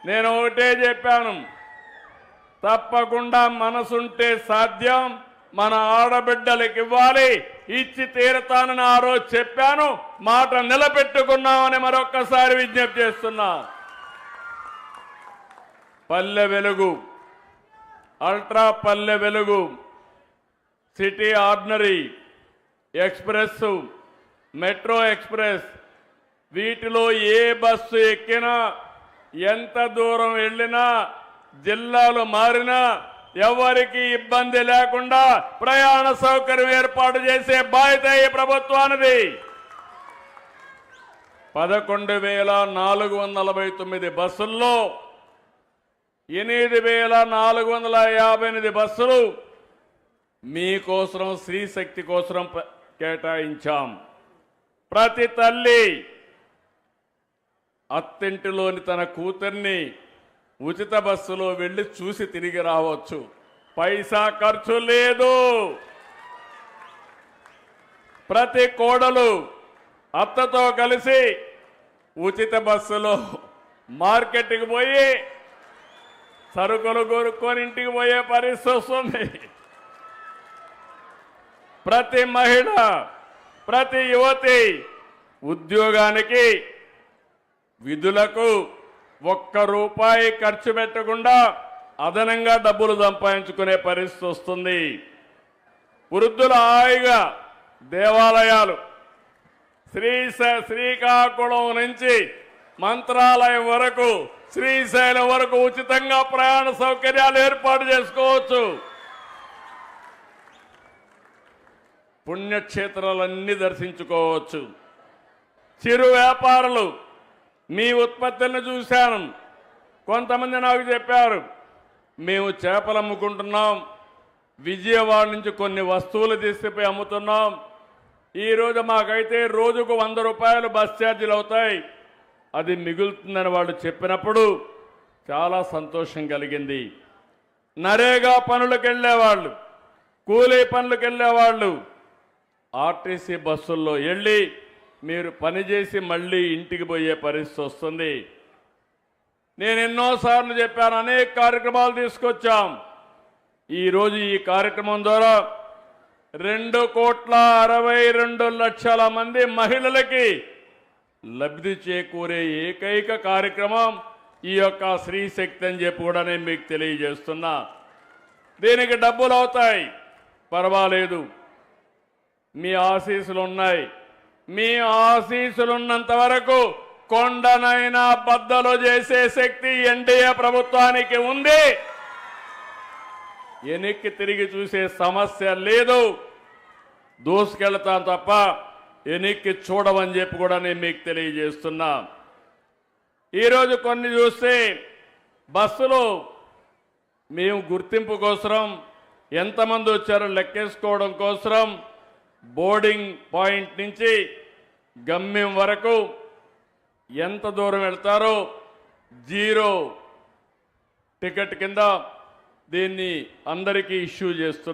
నేను ఒకటే చెప్పాను, తప్పకుండా మనసుంటే సాధ్యం, మన ఆడబిడ్డలకు ఇవ్వాలి, ఇచ్చి తీరతానని ఆ రోజు చెప్పాను, మాట నిలబెట్టుకున్నామని మరొక్కసారి విజ్ఞప్తి చేస్తున్నా. Palle Velugu, ultra Palle Velugu, city ordinary, express, metro express, వీటిలో ఏ బస్సు ఎక్కినా, ఎంత దూరం వెళ్ళినా, జిల్లాలు మారినా ఎవరికి ఇబ్బంది లేకుండా ప్రయాణ సౌకర్యం ఏర్పాటు చేసే బాధ్యత ఈ ప్రభుత్వానిది. 11,449 బస్సుల్లో 8,458 బస్సులు మీకోసం, స్త్రీశక్తి కోసం కేటాయించాం. ప్రతి తల్లి అత్తింటిలోని తన కూతుర్ని ఉచిత బస్సులో వెళ్లి చూసి తిరిగి రావచ్చు, పైసా ఖర్చు లేదు. ప్రతి కోడలు అత్తతో కలిసి ఉచిత బస్సులో మార్కెట్కి పోయి సరుకులు కొనుక్కొని ఇంటికి పోయే పరిస్థితి వస్తుంది. ప్రతి మహిళ, ప్రతి యువతి ఉద్యోగానికి, విధులకు ₹1 ఖర్చు పెట్టకుండా అదనంగా డబ్బులు సంపాదించుకునే పరిస్థితి వస్తుంది. వృద్ధుల హాయిగా దేవాలయాలు, శ్రీకాకుళం నుంచి మంత్రాలయం వరకు, శ్రీశైలం వరకు ఉచితంగా ప్రయాణ సౌకర్యాలు ఏర్పాటు చేసుకోవచ్చు. పుణ్యక్షేత్రాలన్నీ దర్శించుకోవచ్చు. చిరు వ్యాపారులు, మీ ఉత్పత్తులను చూశాను. కొంతమంది నాకు చెప్పారు, మేము చేపలు అమ్ముకుంటున్నాం, విజయవాడ నుంచి కొన్ని వస్తువులు తీసుకుపోయి అమ్ముతున్నాం, ఈరోజు మాకైతే రోజుకు ₹100 బస్ ఛార్జీలు అవుతాయి, అది మిగులుతుందని వాళ్ళు చెప్పినప్పుడు చాలా సంతోషం కలిగింది. నరేగా పనులకు వెళ్ళేవాళ్ళు, కూలీ పనులకు వెళ్ళేవాళ్ళు ఆర్టీసీ బస్సుల్లో వెళ్ళి మీరు పనిచేసి మళ్ళీ ఇంటికి పోయే పరిస్థితి వస్తుంది. నేను ఎన్నోసార్లు చెప్పాను, అనేక కార్యక్రమాలు తీసుకొచ్చాం. ఈరోజు ఈ కార్యక్రమం ద్వారా 2,62,00,000 మంది మహిళలకి లబ్ధి చేకూరే ఏకైక కార్యక్రమం ఈ యొక్క స్త్రీశక్తి అని చెప్పి కూడా నేను మీకు తెలియజేస్తున్నా. దీనికి డబ్బులు అవుతాయి, పర్వాలేదు, మీ ఆశీస్సులు ఉన్నాయి. మీ ఆశీస్సులున్నంత వరకు కొండనైనా బద్దలు చేసే శక్తి ఎన్డీఏ ప్రభుత్వానికి ఉంది. వెనక్కి తిరిగి చూసే సమస్య లేదు, దూసుకెళ్తాం తప్ప వెనక్కి చూడమని చెప్పి కూడా నేను మీకు తెలియజేస్తున్నా. ఈరోజు కొన్ని చూస్తే బస్సులు మేము గుర్తింపు కోసం ఎంతమంది వచ్చారో లెక్కేసుకోవడం కోసం బోర్డింగ్ పాయింట్ నుంచి గమ్యం వరకు ఎంత దూరం వెళ్తారో 0 టికెట్ కింద దీన్ని అందరికీ ఇష్యూ చేస్తున్నారు.